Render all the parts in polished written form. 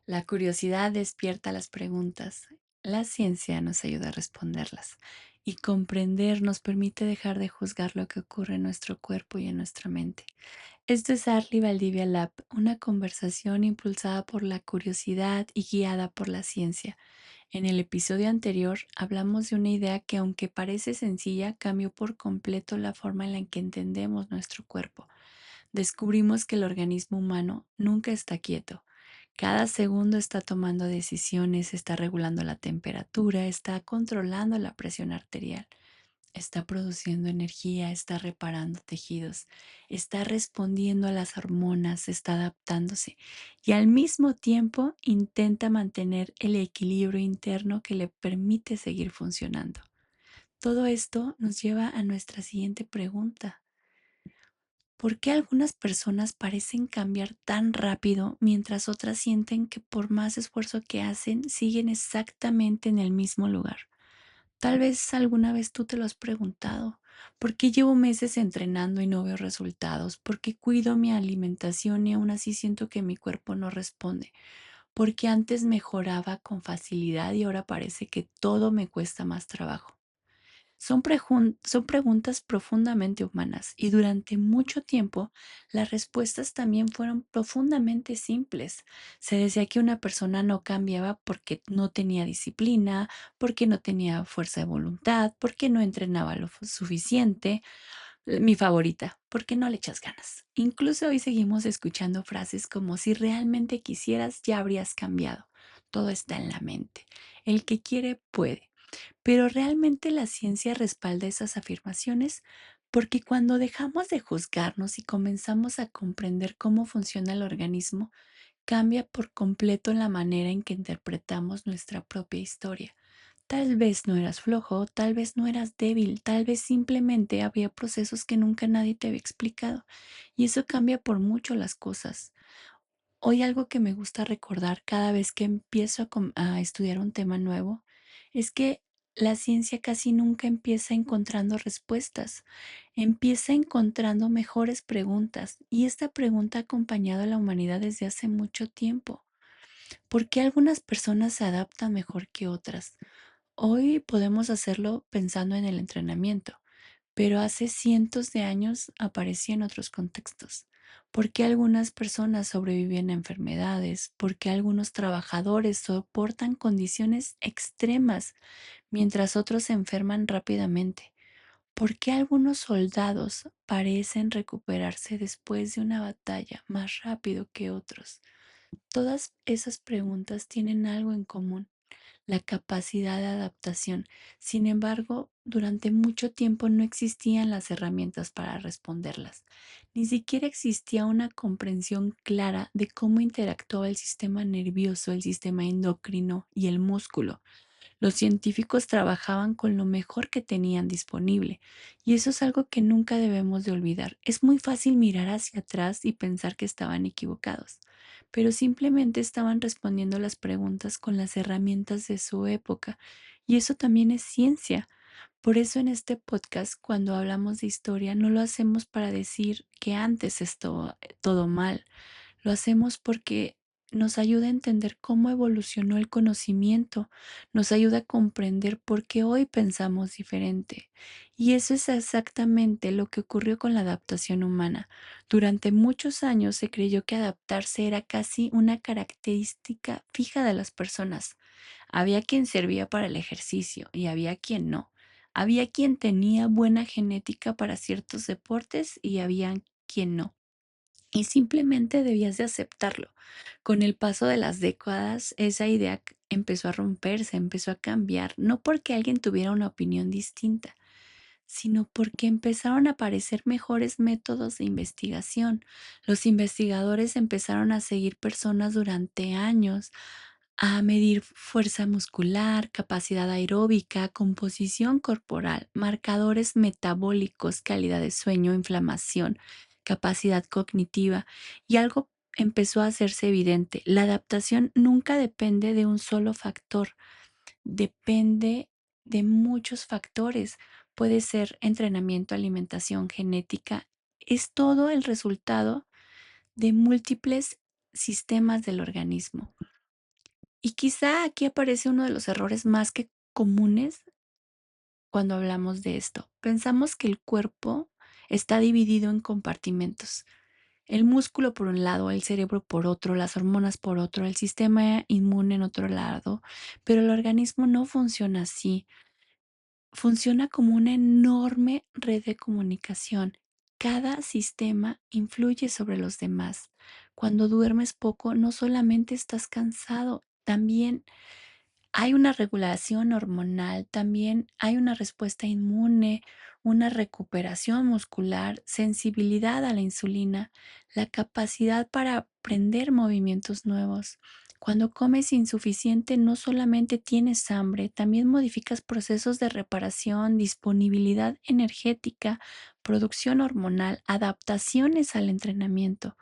La curiosidad despierta las preguntas. La ciencia nos ayuda a responderlas. Y comprender nos permite dejar de juzgar lo que ocurre en nuestro cuerpo y en nuestra mente. Esto es Arli Valdivia Lab, una conversación impulsada por la curiosidad y guiada por la ciencia. En el episodio anterior hablamos de una idea que, aunque parece sencilla, cambió por completo la forma en la que entendemos nuestro cuerpo. Descubrimos que el organismo humano nunca está quieto. Cada segundo está tomando decisiones, está regulando la temperatura, está controlando la presión arterial, está produciendo energía, está reparando tejidos, está respondiendo a las hormonas, está adaptándose y al mismo tiempo intenta mantener el equilibrio interno que le permite seguir funcionando. Todo esto nos lleva a nuestra siguiente pregunta. ¿Por qué algunas personas parecen cambiar tan rápido mientras otras sienten que por más esfuerzo que hacen siguen exactamente en el mismo lugar? Tal vez alguna vez tú te lo has preguntado. ¿Por qué llevo meses entrenando y no veo resultados? ¿Por qué cuido mi alimentación y aún así siento que mi cuerpo no responde? ¿Por qué antes mejoraba con facilidad y ahora parece que todo me cuesta más trabajo? Son preguntas profundamente humanas y durante mucho tiempo las respuestas también fueron profundamente simples. Se decía que una persona no cambiaba porque no tenía disciplina, porque no tenía fuerza de voluntad, porque no entrenaba lo suficiente. Mi favorita, porque no le echas ganas. Incluso hoy seguimos escuchando frases como si realmente quisieras ya habrías cambiado. Todo está en la mente. El que quiere puede. Pero realmente la ciencia respalda esas afirmaciones porque cuando dejamos de juzgarnos y comenzamos a comprender cómo funciona el organismo, cambia por completo la manera en que interpretamos nuestra propia historia. Tal vez no eras flojo, tal vez no eras débil, tal vez simplemente había procesos que nunca nadie te había explicado. Y eso cambia por mucho las cosas. Hoy algo que me gusta recordar cada vez que empiezo a estudiar un tema nuevo es que la ciencia casi nunca empieza encontrando respuestas, empieza encontrando mejores preguntas y esta pregunta ha acompañado a la humanidad desde hace mucho tiempo. ¿Por qué algunas personas se adaptan mejor que otras? Hoy podemos hacerlo pensando en el entrenamiento, pero hace cientos de años aparecía en otros contextos. ¿Por qué algunas personas sobreviven a enfermedades? ¿Por qué algunos trabajadores soportan condiciones extremas mientras otros se enferman rápidamente? ¿Por qué algunos soldados parecen recuperarse después de una batalla más rápido que otros? Todas esas preguntas tienen algo en común: la capacidad de adaptación. Sin embargo, durante mucho tiempo no existían las herramientas para responderlas. Ni siquiera existía una comprensión clara de cómo interactuaba el sistema nervioso, el sistema endocrino y el músculo. Los científicos trabajaban con lo mejor que tenían disponible, y eso es algo que nunca debemos de olvidar. Es muy fácil mirar hacia atrás y pensar que estaban equivocados, pero simplemente estaban respondiendo las preguntas con las herramientas de su época, y eso también es ciencia. Por eso en este podcast, cuando hablamos de historia, no lo hacemos para decir que antes estuvo todo mal. Lo hacemos porque nos ayuda a entender cómo evolucionó el conocimiento, nos ayuda a comprender por qué hoy pensamos diferente. Y eso es exactamente lo que ocurrió con la adaptación humana. Durante muchos años se creyó que adaptarse era casi una característica fija de las personas. Había quien servía para el ejercicio y había quien no. Había quien tenía buena genética para ciertos deportes y había quien no. Y simplemente debías de aceptarlo. Con el paso de las décadas, esa idea empezó a romperse, empezó a cambiar, no porque alguien tuviera una opinión distinta, sino porque empezaron a aparecer mejores métodos de investigación. Los investigadores empezaron a seguir personas durante años, a medir fuerza muscular, capacidad aeróbica, composición corporal, marcadores metabólicos, calidad de sueño, inflamación, capacidad cognitiva, y algo empezó a hacerse evidente: la adaptación nunca depende de un solo factor, depende de muchos factores. Puede ser entrenamiento, alimentación, genética. Es todo el resultado de múltiples sistemas del organismo. Y quizá aquí aparece uno de los errores más que comunes cuando hablamos de esto. Pensamos que el cuerpo está dividido en compartimentos. El músculo por un lado, el cerebro por otro, las hormonas por otro, el sistema inmune en otro lado, pero el organismo no funciona así. Funciona como una enorme red de comunicación. Cada sistema influye sobre los demás. Cuando duermes poco, no solamente estás cansado, también hay una regulación hormonal, también hay una respuesta inmune, una recuperación muscular, sensibilidad a la insulina, la capacidad para aprender movimientos nuevos. Cuando comes insuficiente, no solamente tienes hambre, también modificas procesos de reparación, disponibilidad energética, producción hormonal, adaptaciones al entrenamiento.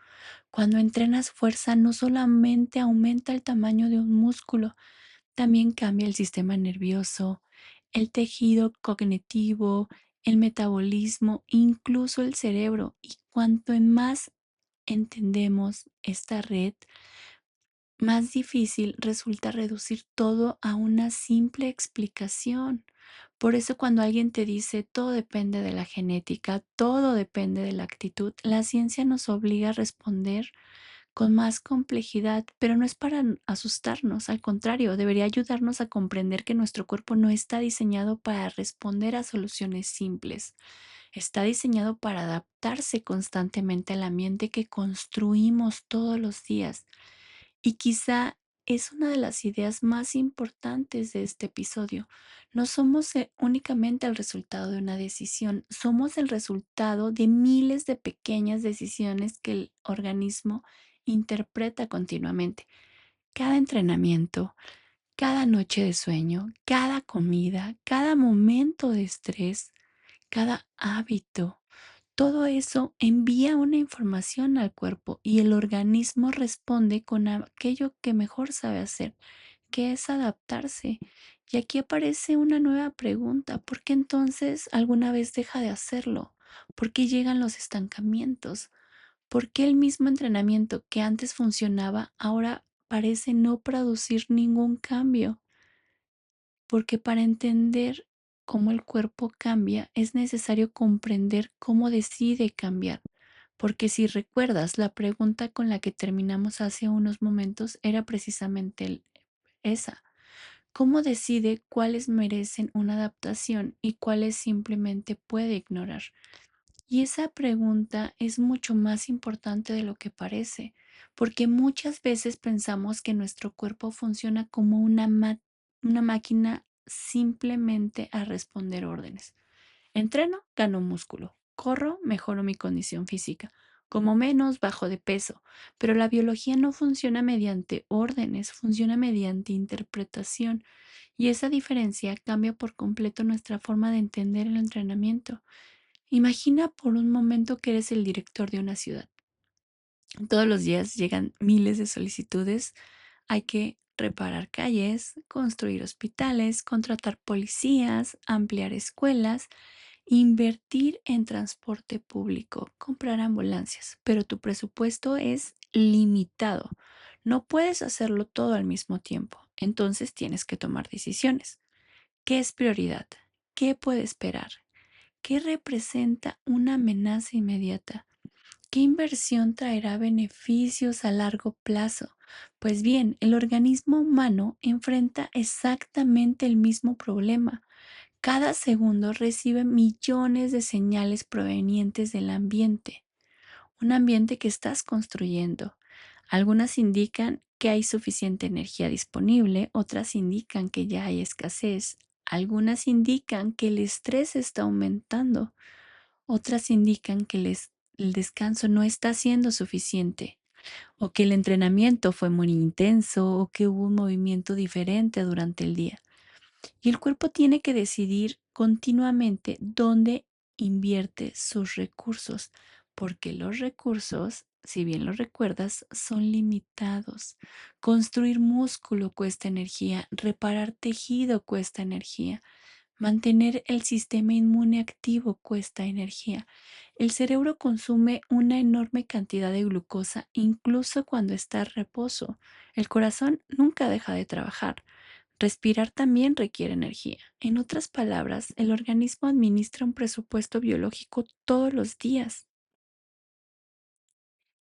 Cuando entrenas fuerza, no solamente aumenta el tamaño de un músculo, también cambia el sistema nervioso, el tejido cognitivo, el metabolismo, incluso el cerebro. Y cuanto en más entendemos esta red, más difícil resulta reducir todo a una simple explicación. Por eso cuando alguien te dice todo depende de la genética, todo depende de la actitud, la ciencia nos obliga a responder con más complejidad, pero no es para asustarnos, al contrario, debería ayudarnos a comprender que nuestro cuerpo no está diseñado para responder a soluciones simples, está diseñado para adaptarse constantemente al ambiente que construimos todos los días. Y quizá es una de las ideas más importantes de este episodio. No somos únicamente el resultado de una decisión, somos el resultado de miles de pequeñas decisiones que el organismo interpreta continuamente. Cada entrenamiento, cada noche de sueño, cada comida, cada momento de estrés, cada hábito, todo eso envía una información al cuerpo y el organismo responde con aquello que mejor sabe hacer, que es adaptarse. Y aquí aparece una nueva pregunta: ¿por qué entonces alguna vez deja de hacerlo? ¿Por qué llegan los estancamientos? ¿Por qué el mismo entrenamiento que antes funcionaba ahora parece no producir ningún cambio? Porque para entender cómo el cuerpo cambia, es necesario comprender cómo decide cambiar. Porque si recuerdas, la pregunta con la que terminamos hace unos momentos era precisamente esa. ¿Cómo decide cuáles merecen una adaptación y cuáles simplemente puede ignorar? Y esa pregunta es mucho más importante de lo que parece, porque muchas veces pensamos que nuestro cuerpo funciona como una máquina simplemente a responder órdenes. Entreno, gano músculo. Corro, mejoro mi condición física. Como menos, bajo de peso. Pero la biología no funciona mediante órdenes, funciona mediante interpretación. Y esa diferencia cambia por completo nuestra forma de entender el entrenamiento. Imagina por un momento que eres el director de una ciudad. Todos los días llegan miles de solicitudes. Hay que reparar calles, construir hospitales, contratar policías, ampliar escuelas, invertir en transporte público, comprar ambulancias. Pero tu presupuesto es limitado. No puedes hacerlo todo al mismo tiempo. Entonces tienes que tomar decisiones. ¿Qué es prioridad? ¿Qué puede esperar? ¿Qué representa una amenaza inmediata? ¿Qué inversión traerá beneficios a largo plazo? Pues bien, el organismo humano enfrenta exactamente el mismo problema. Cada segundo recibe millones de señales provenientes del ambiente, un ambiente que estás construyendo. Algunas indican que hay suficiente energía disponible, otras indican que ya hay escasez, algunas indican que el estrés está aumentando. Otras indican que el descanso no está siendo suficiente, o que el entrenamiento fue muy intenso, o que hubo un movimiento diferente durante el día. Y el cuerpo tiene que decidir continuamente dónde invierte sus recursos, porque los recursos, si bien lo recuerdas, son limitados. Construir músculo cuesta energía, reparar tejido cuesta energía. Mantener el sistema inmune activo cuesta energía. El cerebro consume una enorme cantidad de glucosa incluso cuando está en reposo. El corazón nunca deja de trabajar. Respirar también requiere energía. En otras palabras, el organismo administra un presupuesto biológico todos los días.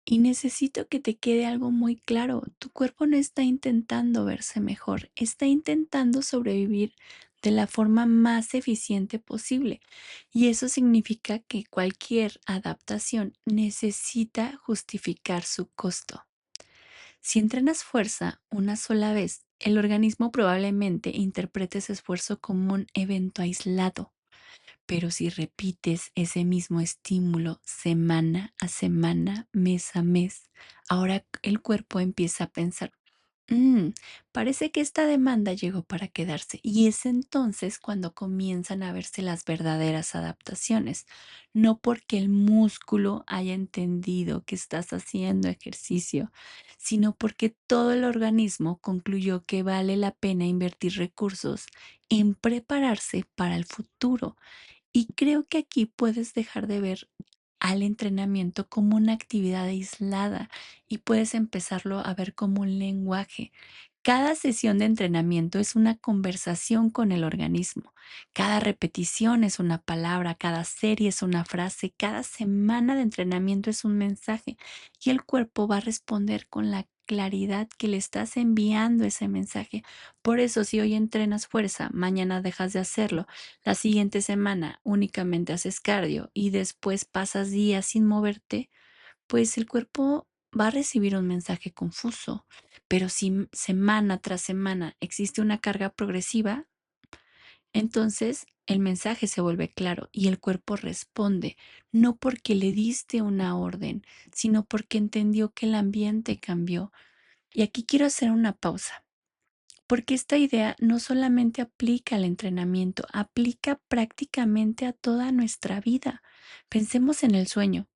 Y necesito que te quede algo muy claro. Tu cuerpo no está intentando verse mejor, está intentando sobrevivir de la forma más eficiente posible. Y eso significa que cualquier adaptación necesita justificar su costo. Si entrenas fuerza una sola vez, el organismo probablemente interprete ese esfuerzo como un evento aislado. Pero si repites ese mismo estímulo semana a semana, mes a mes, ahora el cuerpo empieza a pensar, "Mm, parece que esta demanda llegó para quedarse". Y es entonces cuando comienzan a verse las verdaderas adaptaciones, no porque el músculo haya entendido que estás haciendo ejercicio, sino porque todo el organismo concluyó que vale la pena invertir recursos en prepararse para el futuro. Y creo que aquí puedes dejar de ver al entrenamiento como una actividad aislada y puedes empezarlo a ver como un lenguaje. Cada sesión de entrenamiento es una conversación con el organismo. Cada repetición es una palabra, cada serie es una frase, cada semana de entrenamiento es un mensaje y el cuerpo va a responder con la claridad que le estás enviando ese mensaje. Por eso, si hoy entrenas fuerza, mañana dejas de hacerlo, la siguiente semana únicamente haces cardio y después pasas días sin moverte, pues el cuerpo va a recibir un mensaje confuso. Pero si semana tras semana existe una carga progresiva, entonces el mensaje se vuelve claro y el cuerpo responde, no porque le diste una orden, sino porque entendió que el ambiente cambió. Y aquí quiero hacer una pausa. Porque esta idea no solamente aplica al entrenamiento, aplica prácticamente a toda nuestra vida. Pensemos en el sueño.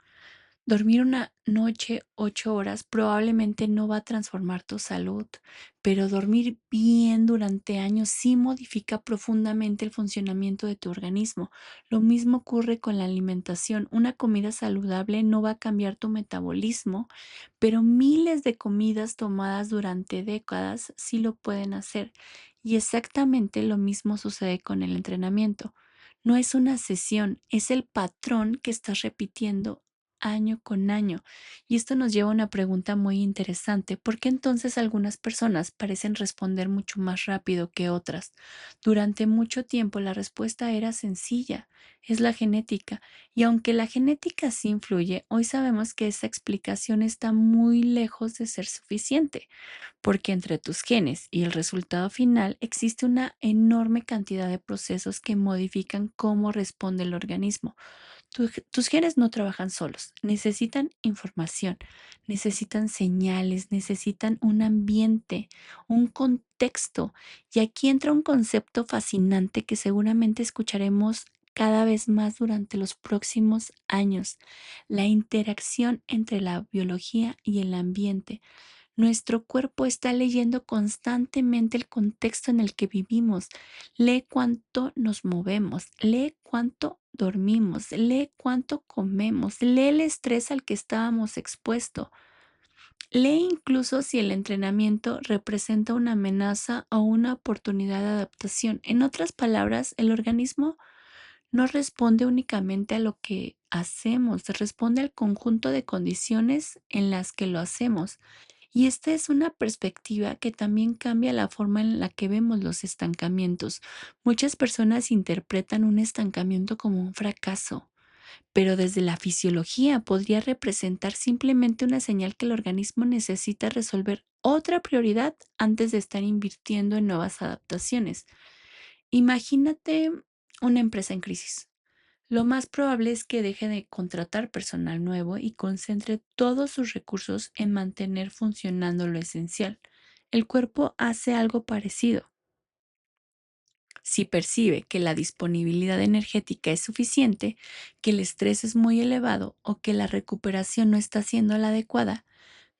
Dormir una noche 8 horas probablemente no va a transformar tu salud, pero dormir bien durante años sí modifica profundamente el funcionamiento de tu organismo. Lo mismo ocurre con la alimentación. Una comida saludable no va a cambiar tu metabolismo, pero miles de comidas tomadas durante décadas sí lo pueden hacer. Y exactamente lo mismo sucede con el entrenamiento. No es una sesión, es el patrón que estás repitiendo año con año. Y esto nos lleva a una pregunta muy interesante. ¿Por qué entonces algunas personas parecen responder mucho más rápido que otras? Durante mucho tiempo la respuesta era sencilla, es la genética. Y aunque la genética sí influye, hoy sabemos que esa explicación está muy lejos de ser suficiente, porque entre tus genes y el resultado final existe una enorme cantidad de procesos que modifican cómo responde el organismo. Tus genes no trabajan solos, necesitan información, necesitan señales, necesitan un ambiente, un contexto. Y aquí entra un concepto fascinante que seguramente escucharemos cada vez más durante los próximos años, la interacción entre la biología y el ambiente. Nuestro cuerpo está leyendo constantemente el contexto en el que vivimos. Lee cuánto nos movemos, lee cuánto dormimos, lee cuánto comemos, lee el estrés al que estábamos expuestos. Lee incluso si el entrenamiento representa una amenaza o una oportunidad de adaptación. En otras palabras, el organismo no responde únicamente a lo que hacemos, responde al conjunto de condiciones en las que lo hacemos. Y esta es una perspectiva que también cambia la forma en la que vemos los estancamientos. Muchas personas interpretan un estancamiento como un fracaso, pero desde la fisiología podría representar simplemente una señal que el organismo necesita resolver otra prioridad antes de estar invirtiendo en nuevas adaptaciones. Imagínate una empresa en crisis. Lo más probable es que deje de contratar personal nuevo y concentre todos sus recursos en mantener funcionando lo esencial. El cuerpo hace algo parecido. Si percibe que la disponibilidad energética es suficiente, que el estrés es muy elevado o que la recuperación no está siendo la adecuada,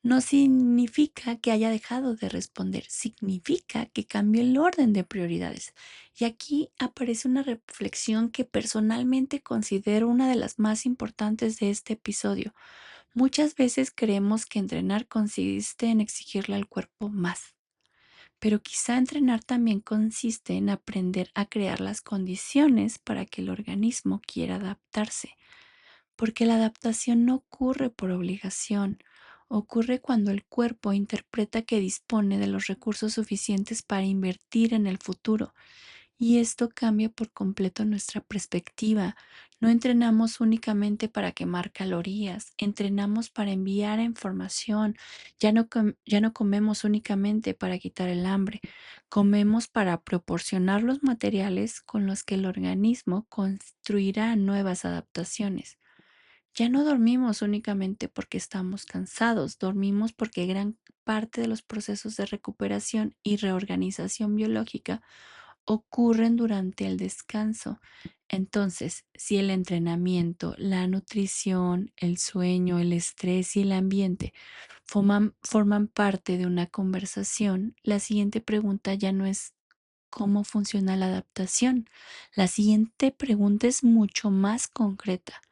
No significa que haya dejado de responder, significa que cambió el orden de prioridades. Y aquí aparece una reflexión que personalmente considero una de las más importantes de este episodio. Muchas veces creemos que entrenar consiste en exigirle al cuerpo más, pero quizá entrenar también consiste en aprender a crear las condiciones para que el organismo quiera adaptarse. Porque la adaptación no ocurre por obligación, ocurre cuando el cuerpo interpreta que dispone de los recursos suficientes para invertir en el futuro. Y esto cambia por completo nuestra perspectiva. No entrenamos únicamente para quemar calorías, entrenamos para enviar información. Ya no comemos únicamente para quitar el hambre, comemos para proporcionar los materiales con los que el organismo construirá nuevas adaptaciones. Ya no dormimos únicamente porque estamos cansados, dormimos porque gran parte de los procesos de recuperación y reorganización biológica ocurren durante el descanso. Entonces, si el entrenamiento, la nutrición, el sueño, el estrés y el ambiente forman parte de una conversación, la siguiente pregunta ya no es cómo funciona la adaptación. La siguiente pregunta es mucho más concreta.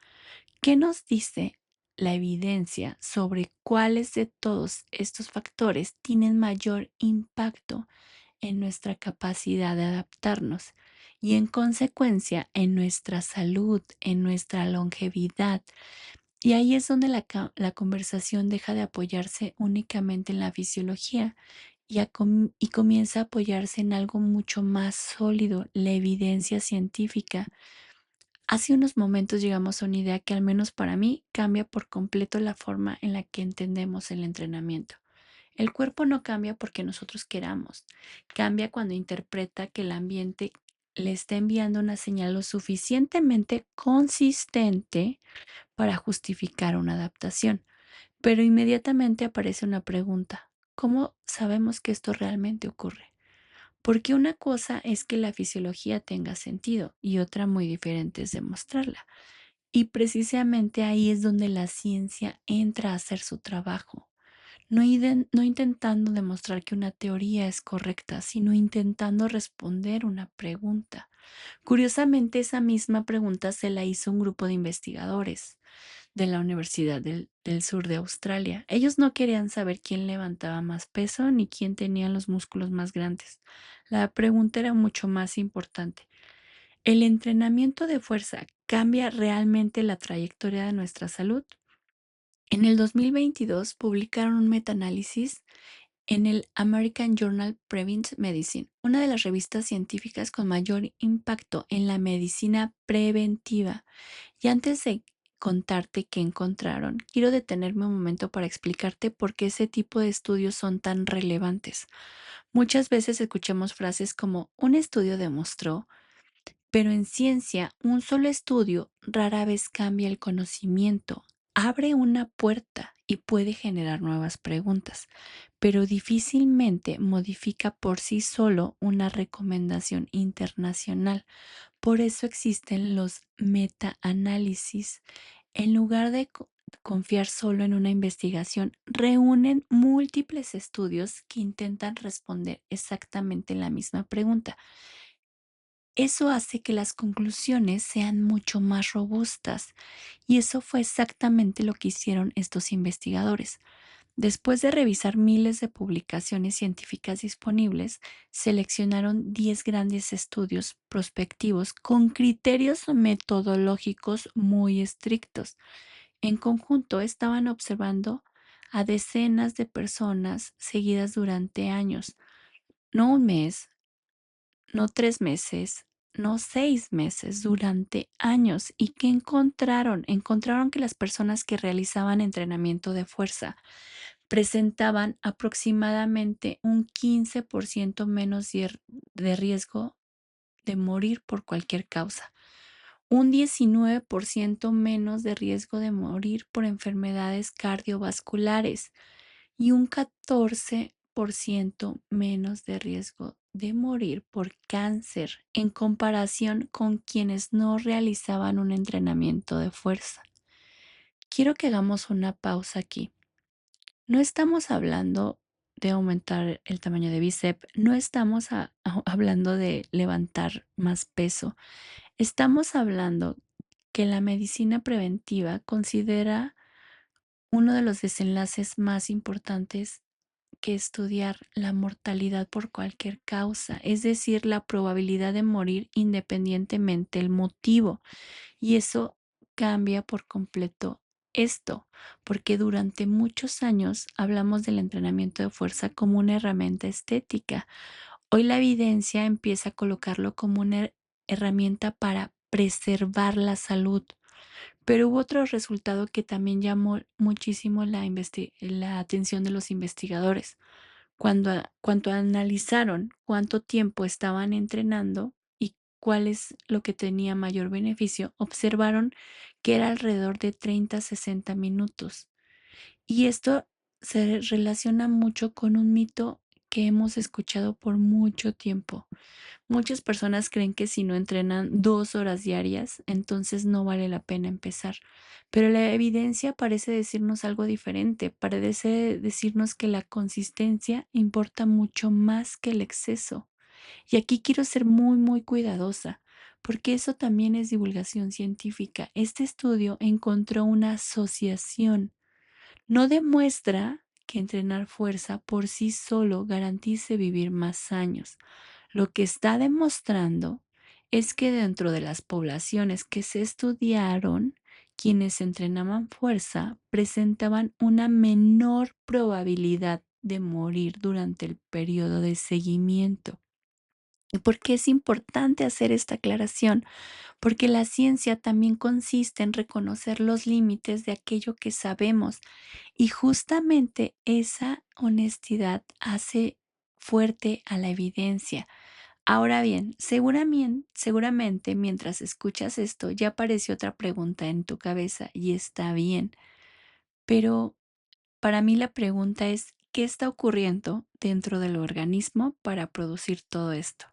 ¿Qué nos dice la evidencia sobre cuáles de todos estos factores tienen mayor impacto en nuestra capacidad de adaptarnos y en consecuencia en nuestra salud, en nuestra longevidad? Y ahí es donde la conversación deja de apoyarse únicamente en la fisiología y comienza a apoyarse en algo mucho más sólido, la evidencia científica. Hace unos momentos llegamos a una idea que al menos para mí cambia por completo la forma en la que entendemos el entrenamiento. El cuerpo no cambia porque nosotros queramos, cambia cuando interpreta que el ambiente le está enviando una señal lo suficientemente consistente para justificar una adaptación. Pero inmediatamente aparece una pregunta: ¿cómo sabemos que esto realmente ocurre? Porque una cosa es que la fisiología tenga sentido y otra muy diferente es demostrarla. Y precisamente ahí es donde la ciencia entra a hacer su trabajo. No intentando demostrar que una teoría es correcta, sino intentando responder una pregunta. Curiosamente, esa misma pregunta se la hizo un grupo de investigadores de la Universidad del Sur de Australia. Ellos no querían saber quién levantaba más peso ni quién tenía los músculos más grandes. La pregunta era mucho más importante. ¿El entrenamiento de fuerza cambia realmente la trayectoria de nuestra salud? En el 2022 publicaron un metaanálisis en el American Journal Prevent Medicine, una de las revistas científicas con mayor impacto en la medicina preventiva. Y antes de contarte qué encontraron, quiero detenerme un momento para explicarte por qué ese tipo de estudios son tan relevantes. Muchas veces escuchamos frases como un estudio demostró, pero en ciencia un solo estudio rara vez cambia el conocimiento, abre una puerta y puede generar nuevas preguntas, pero difícilmente modifica por sí solo una recomendación internacional. Por eso existen los metaanálisis. En lugar de confiar solo en una investigación, reúnen múltiples estudios que intentan responder exactamente la misma pregunta. Eso hace que las conclusiones sean mucho más robustas, y eso fue exactamente lo que hicieron estos investigadores. Después de revisar miles de publicaciones científicas disponibles, seleccionaron 10 grandes estudios prospectivos con criterios metodológicos muy estrictos. En conjunto, estaban observando a decenas de personas seguidas durante años, no un mes, no 3 meses, no 6 meses, durante años. ¿Y qué encontraron? Encontraron que las personas que realizaban entrenamiento de fuerza presentaban aproximadamente un 15% menos de riesgo de morir por cualquier causa, un 19% menos de riesgo de morir por enfermedades cardiovasculares y un 14% menos de riesgo de morir por cáncer en comparación con quienes no realizaban un entrenamiento de fuerza. Quiero que hagamos una pausa aquí. No estamos hablando de aumentar el tamaño de bíceps, no estamos hablando de levantar más peso. Estamos hablando que la medicina preventiva considera uno de los desenlaces más importantes que estudiar la mortalidad por cualquier causa, es decir, la probabilidad de morir independientemente el motivo. Y eso cambia por completo esto, porque durante muchos años hablamos del entrenamiento de fuerza como una herramienta estética. Hoy la evidencia empieza a colocarlo como una herramienta para preservar la salud. Pero hubo otro resultado que también llamó muchísimo la atención de los investigadores. Cuando analizaron cuánto tiempo estaban entrenando y cuál es lo que tenía mayor beneficio, observaron que era alrededor de 30 a 60 minutos. Y esto se relaciona mucho con un mito que hemos escuchado por mucho tiempo. Muchas personas creen que si no entrenan 2 horas diarias, entonces no vale la pena empezar. Pero la evidencia parece decirnos algo diferente, parece decirnos que la consistencia importa mucho más que el exceso. Y aquí quiero ser muy, muy cuidadosa, porque eso también es divulgación científica. Este estudio encontró una asociación. No demuestra que entrenar fuerza por sí solo garantice vivir más años. Lo que está demostrando es que dentro de las poblaciones que se estudiaron, quienes entrenaban fuerza presentaban una menor probabilidad de morir durante el periodo de seguimiento. ¿Y por qué es importante hacer esta aclaración? Porque la ciencia también consiste en reconocer los límites de aquello que sabemos y justamente esa honestidad hace fuerte a la evidencia. Ahora bien, seguramente mientras escuchas esto ya apareció otra pregunta en tu cabeza y está bien, pero para mí la pregunta es, ¿qué está ocurriendo dentro del organismo para producir todo esto?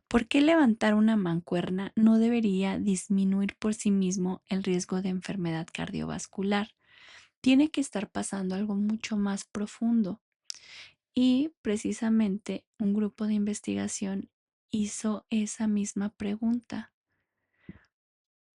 ¿Por qué levantar una mancuerna no debería disminuir por sí mismo el riesgo de enfermedad cardiovascular? Tiene que estar pasando algo mucho más profundo. Y precisamente un grupo de investigación hizo esa misma pregunta,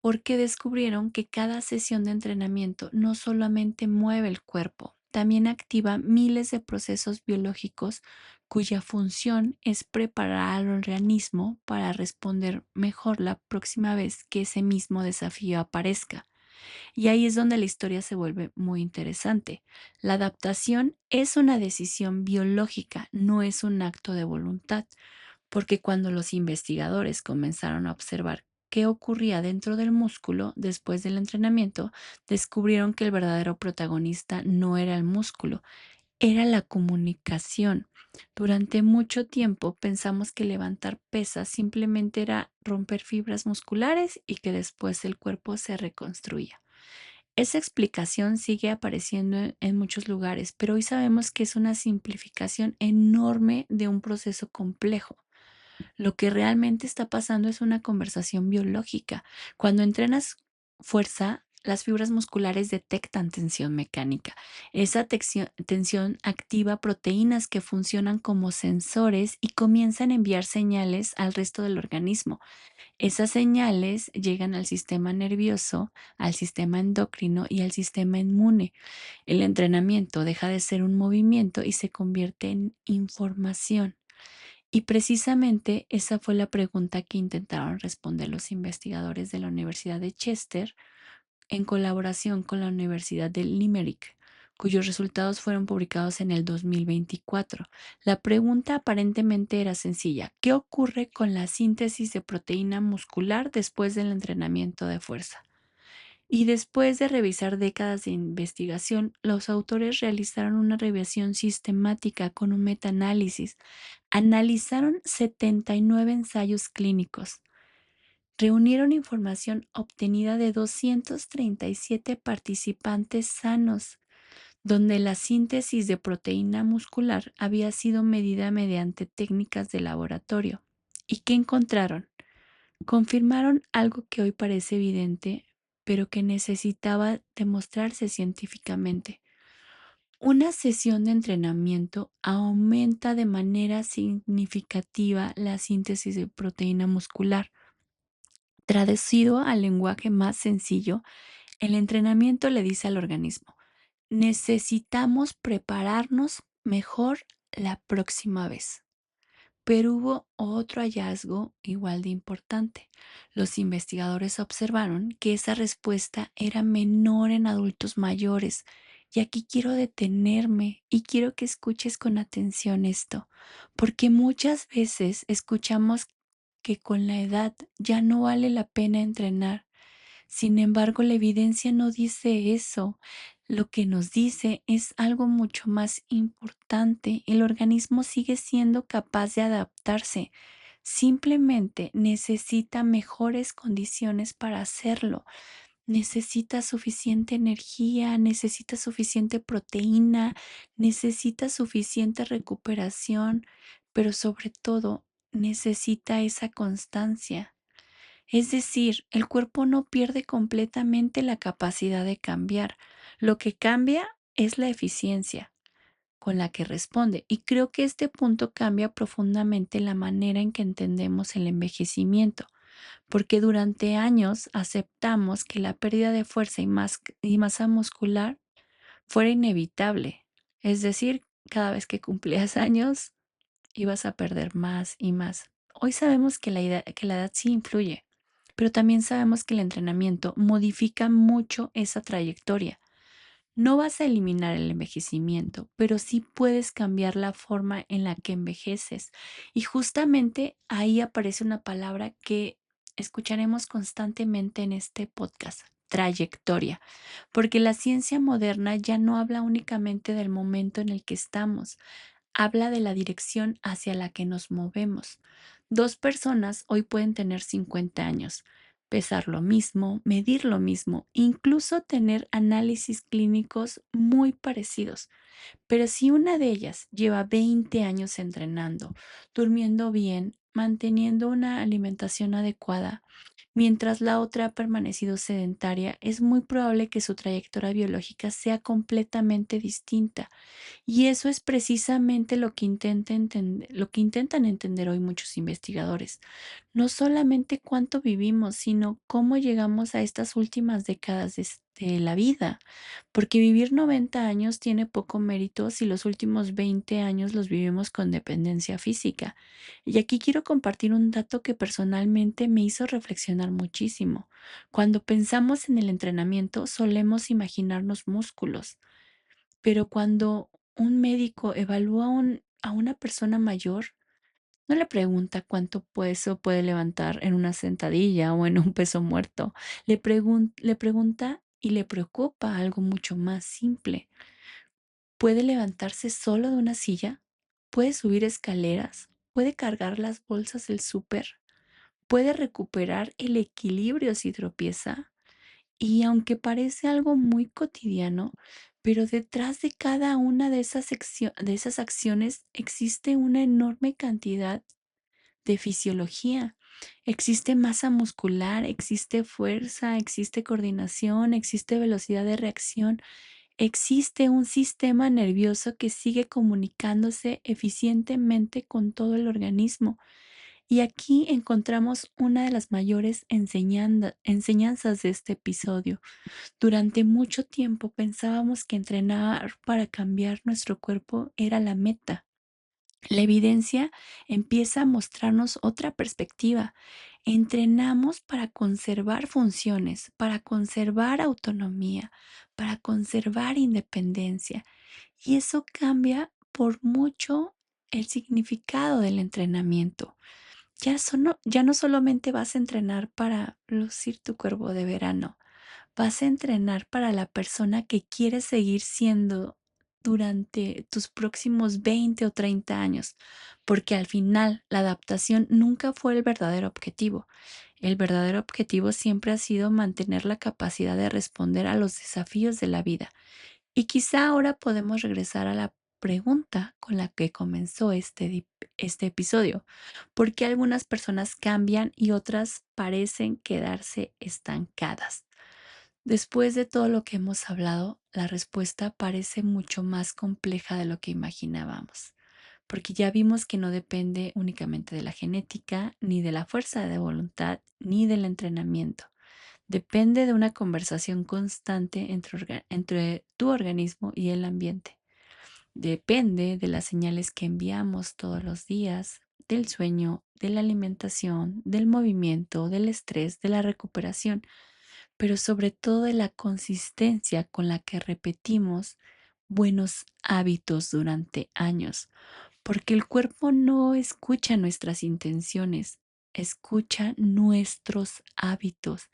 porque descubrieron que cada sesión de entrenamiento no solamente mueve el cuerpo, también activa miles de procesos biológicos cuya función es preparar al organismo para responder mejor la próxima vez que ese mismo desafío aparezca. Y ahí es donde la historia se vuelve muy interesante. La adaptación es una decisión biológica, no es un acto de voluntad, porque cuando los investigadores comenzaron a observar qué ocurría dentro del músculo después del entrenamiento, descubrieron que el verdadero protagonista no era el músculo, era la comunicación. Durante mucho tiempo pensamos que levantar pesas simplemente era romper fibras musculares y que después el cuerpo se reconstruía. Esa explicación sigue apareciendo en muchos lugares, pero hoy sabemos que es una simplificación enorme de un proceso complejo. Lo que realmente está pasando es una conversación biológica. Cuando entrenas fuerza, las fibras musculares detectan tensión mecánica. Esa tensión activa proteínas que funcionan como sensores y comienzan a enviar señales al resto del organismo. Esas señales llegan al sistema nervioso, al sistema endocrino y al sistema inmune. El entrenamiento deja de ser un movimiento y se convierte en información. Y precisamente esa fue la pregunta que intentaron responder los investigadores de la Universidad de Chester en colaboración con la Universidad de Limerick, cuyos resultados fueron publicados en el 2024. La pregunta aparentemente era sencilla: ¿qué ocurre con la síntesis de proteína muscular después del entrenamiento de fuerza? Y después de revisar décadas de investigación, los autores realizaron una revisión sistemática con un metaanálisis. Analizaron 79 ensayos clínicos, reunieron información obtenida de 237 participantes sanos, donde la síntesis de proteína muscular había sido medida mediante técnicas de laboratorio. ¿Y qué encontraron? Confirmaron algo que hoy parece evidente, pero que necesitaba demostrarse científicamente. Una sesión de entrenamiento aumenta de manera significativa la síntesis de proteína muscular. Traducido al lenguaje más sencillo, el entrenamiento le dice al organismo: necesitamos prepararnos mejor la próxima vez. Pero hubo otro hallazgo igual de importante. Los investigadores observaron que esa respuesta era menor en adultos mayores. Y aquí quiero detenerme y quiero que escuches con atención esto, porque muchas veces escuchamos que con la edad ya no vale la pena entrenar. Sin embargo, la evidencia no dice eso. Lo que nos dice es algo mucho más importante. El organismo sigue siendo capaz de adaptarse. Simplemente necesita mejores condiciones para hacerlo. Necesita suficiente energía, necesita suficiente proteína, necesita suficiente recuperación, pero sobre todo necesita esa constancia. Es decir, el cuerpo no pierde completamente la capacidad de cambiar. Lo que cambia es la eficiencia con la que responde. Y creo que este punto cambia profundamente la manera en que entendemos el envejecimiento, porque durante años aceptamos que la pérdida de fuerza y masa muscular fuera inevitable. Es decir, cada vez que cumplías años, ibas a perder más y más. Hoy sabemos que que la edad sí influye, pero también sabemos que el entrenamiento modifica mucho esa trayectoria. No vas a eliminar el envejecimiento, pero sí puedes cambiar la forma en la que envejeces. Y justamente ahí aparece una palabra que escucharemos constantemente en este podcast: trayectoria, porque la ciencia moderna ya no habla únicamente del momento en el que estamos, habla de la dirección hacia la que nos movemos. Dos personas hoy pueden tener 50 años, pesar lo mismo, medir lo mismo, incluso tener análisis clínicos muy parecidos. Pero si una de ellas lleva 20 años entrenando, durmiendo bien, manteniendo una alimentación adecuada, mientras la otra ha permanecido sedentaria, es muy probable que su trayectoria biológica sea completamente distinta. Y eso es precisamente lo que intentan entender hoy muchos investigadores. No solamente cuánto vivimos, sino cómo llegamos a estas últimas décadas de la vida. Porque vivir 90 años tiene poco mérito si los últimos 20 años los vivimos con dependencia física. Y aquí quiero compartir un dato que personalmente me hizo reflexionar muchísimo. Cuando pensamos en el entrenamiento, solemos imaginarnos músculos, pero cuando un médico evalúa a una persona mayor, no le pregunta cuánto peso puede levantar en una sentadilla o en un peso muerto. Le pregunta y le preocupa algo mucho más simple. ¿Puede levantarse solo de una silla? ¿Puede subir escaleras? ¿Puede cargar las bolsas del súper? ¿Puede recuperar el equilibrio si tropieza? Y aunque parece algo muy cotidiano, pero detrás de cada una de de esas acciones existe una enorme cantidad de fisiología. Existe masa muscular, existe fuerza, existe coordinación, existe velocidad de reacción, existe un sistema nervioso que sigue comunicándose eficientemente con todo el organismo. Y aquí encontramos una de las mayores enseñanzas de este episodio. Durante mucho tiempo pensábamos que entrenar para cambiar nuestro cuerpo era la meta. La evidencia empieza a mostrarnos otra perspectiva. Entrenamos para conservar funciones, para conservar autonomía, para conservar independencia. Y eso cambia por mucho el significado del entrenamiento. Ya no solamente vas a entrenar para lucir tu cuerpo de verano, vas a entrenar para la persona que quieres seguir siendo durante tus próximos 20 o 30 años, porque al final la adaptación nunca fue el verdadero objetivo. El verdadero objetivo siempre ha sido mantener la capacidad de responder a los desafíos de la vida. Y quizá ahora podemos regresar a la pregunta con la que comenzó este episodio: ¿por qué algunas personas cambian y otras parecen quedarse estancadas? Después de todo lo que hemos hablado, la respuesta parece mucho más compleja de lo que imaginábamos, porque ya vimos que no depende únicamente de la genética, ni de la fuerza de voluntad, ni del entrenamiento. Depende de una conversación constante entre tu organismo y el ambiente. Depende de las señales que enviamos todos los días, del sueño, de la alimentación, del movimiento, del estrés, de la recuperación, pero sobre todo de la consistencia con la que repetimos buenos hábitos durante años, porque el cuerpo no escucha nuestras intenciones, escucha nuestros hábitos.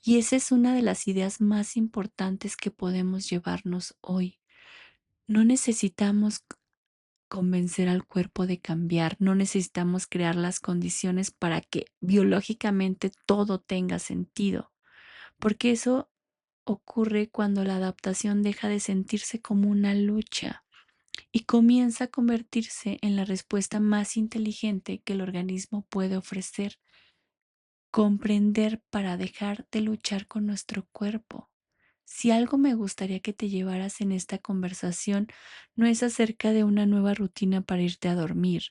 Y esa es una de las ideas más importantes que podemos llevarnos hoy. No necesitamos convencer al cuerpo de cambiar, no necesitamos crear las condiciones para que biológicamente todo tenga sentido, porque eso ocurre cuando la adaptación deja de sentirse como una lucha y comienza a convertirse en la respuesta más inteligente que el organismo puede ofrecer. Comprender para dejar de luchar con nuestro cuerpo. Si algo me gustaría que te llevaras en esta conversación, no es acerca de una nueva rutina para irte a dormir,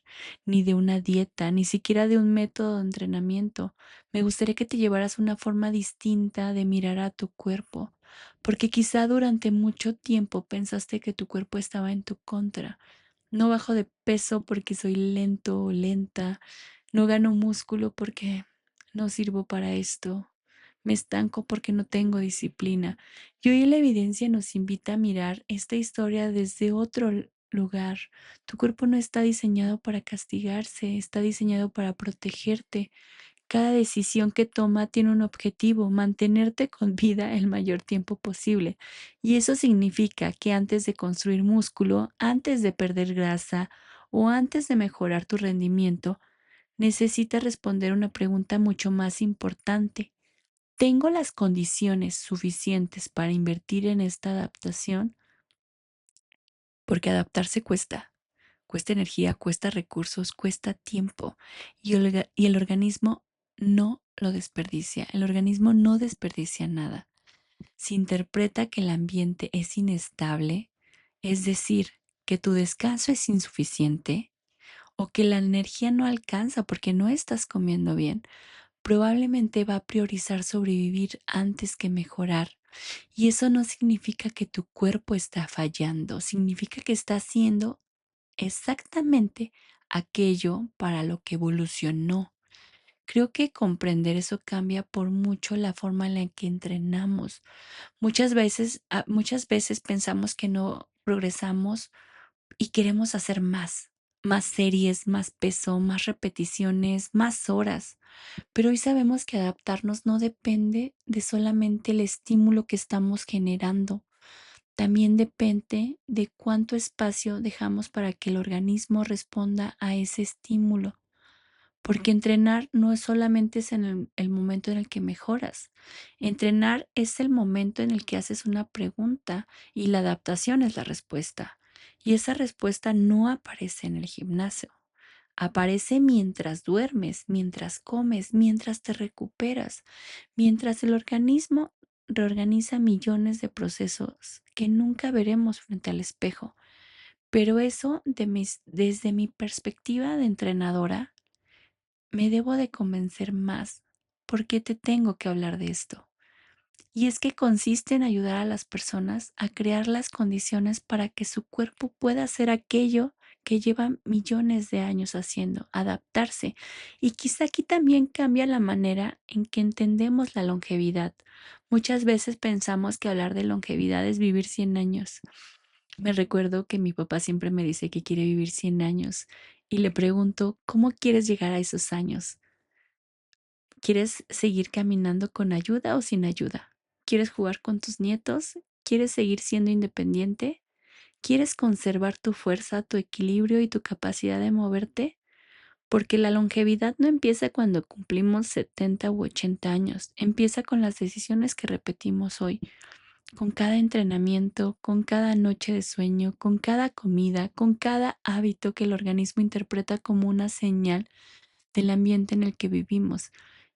ni de una dieta, ni siquiera de un método de entrenamiento. Me gustaría que te llevaras una forma distinta de mirar a tu cuerpo, porque quizá durante mucho tiempo pensaste que tu cuerpo estaba en tu contra. No bajo de peso porque soy lento o lenta, no gano músculo porque no sirvo para esto, me estanco porque no tengo disciplina. Y hoy la evidencia nos invita a mirar esta historia desde otro lugar. Tu cuerpo no está diseñado para castigarse, está diseñado para protegerte. Cada decisión que toma tiene un objetivo, mantenerte con vida el mayor tiempo posible. Y eso significa que antes de construir músculo, antes de perder grasa o antes de mejorar tu rendimiento, necesitas responder una pregunta mucho más importante. ¿Tengo las condiciones suficientes para invertir en esta adaptación? Porque adaptarse cuesta. Cuesta energía, cuesta recursos, cuesta tiempo y el organismo no lo desperdicia. El organismo no desperdicia nada. Si interpreta que el ambiente es inestable, es decir, que tu descanso es insuficiente o que la energía no alcanza porque no estás comiendo bien, probablemente va a priorizar sobrevivir antes que mejorar. Y eso no significa que tu cuerpo está fallando, significa que está haciendo exactamente aquello para lo que evolucionó. Creo que comprender eso cambia por mucho la forma en la que entrenamos. Muchas veces pensamos que no progresamos y queremos hacer más series, más peso, más repeticiones, más horas. Pero hoy sabemos que adaptarnos no depende de solamente el estímulo que estamos generando, también depende de cuánto espacio dejamos para que el organismo responda a ese estímulo, porque entrenar no es solamente es en el momento en el que mejoras. Entrenar es el momento en el que haces una pregunta y la adaptación es la respuesta. Y esa respuesta no aparece en el gimnasio. Aparece mientras duermes, mientras comes, mientras te recuperas, mientras el organismo reorganiza millones de procesos que nunca veremos frente al espejo. Pero eso, desde mi perspectiva de entrenadora, me debo de convencer más. ¿Por qué te tengo que hablar de esto? Y es que consiste en ayudar a las personas a crear las condiciones para que su cuerpo pueda hacer aquello que lleva millones de años haciendo, adaptarse. Y quizá aquí también cambia la manera en que entendemos la longevidad. Muchas veces pensamos que hablar de longevidad es vivir 100 años. Me recuerdo que mi papá siempre me dice que quiere vivir 100 años y le pregunto, ¿cómo quieres llegar a esos años? ¿Quieres seguir caminando con ayuda o sin ayuda? ¿Quieres jugar con tus nietos? ¿Quieres seguir siendo independiente? ¿Quieres conservar tu fuerza, tu equilibrio y tu capacidad de moverte? Porque la longevidad no empieza cuando cumplimos 70 u 80 años, empieza con las decisiones que repetimos hoy, con cada entrenamiento, con cada noche de sueño, con cada comida, con cada hábito que el organismo interpreta como una señal del ambiente en el que vivimos.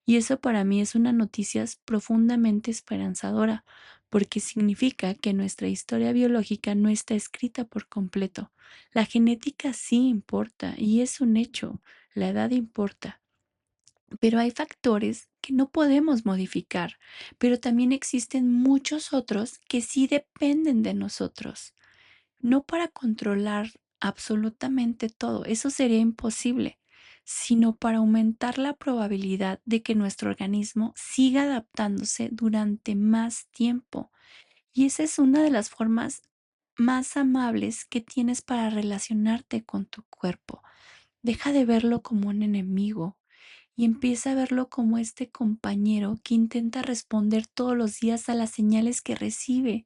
Y eso para mí es una noticia profundamente esperanzadora, porque significa que nuestra historia biológica no está escrita por completo. La genética sí importa y es un hecho, la edad importa, pero hay factores que no podemos modificar, pero también existen muchos otros que sí dependen de nosotros. No para controlar absolutamente todo, eso sería imposible, sino para aumentar la probabilidad de que nuestro organismo siga adaptándose durante más tiempo. Y esa es una de las formas más amables que tienes para relacionarte con tu cuerpo. Deja de verlo como un enemigo y empieza a verlo como este compañero que intenta responder todos los días a las señales que recibe.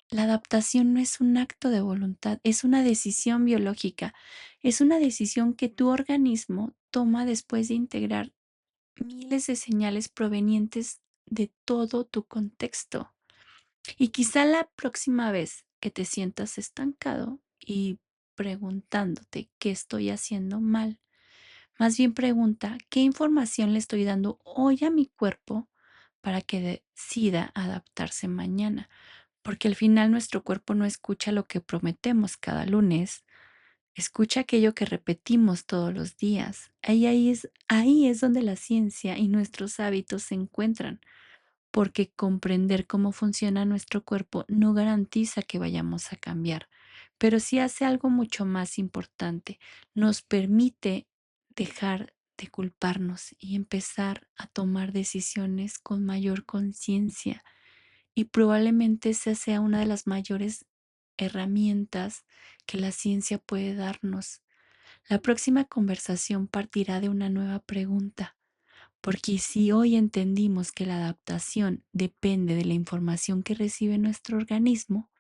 La adaptación no es un acto de voluntad, es una decisión biológica. Es una decisión que tu organismo toma después de integrar miles de señales provenientes de todo tu contexto. Y quizá la próxima vez que te sientas estancado y preguntándote qué estoy haciendo mal, más bien pregunta qué información le estoy dando hoy a mi cuerpo para que decida adaptarse mañana, porque al final nuestro cuerpo no escucha lo que prometemos cada lunes, escucha aquello que repetimos todos los días. Ahí es donde la ciencia y nuestros hábitos se encuentran, porque comprender cómo funciona nuestro cuerpo no garantiza que vayamos a cambiar, pero sí hace algo mucho más importante, nos permite dejar de culparnos y empezar a tomar decisiones con mayor conciencia, y probablemente esa sea una de las mayores herramientas que la ciencia puede darnos. La próxima conversación partirá de una nueva pregunta, porque si hoy entendimos que la adaptación depende de la información que recibe nuestro organismo,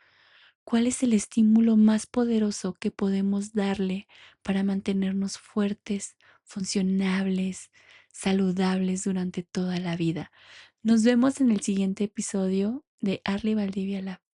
¿cuál es el estímulo más poderoso que podemos darle para mantenernos fuertes, funcionables, saludables durante toda la vida? Nos vemos en el siguiente episodio de Arly Valdivia Lab.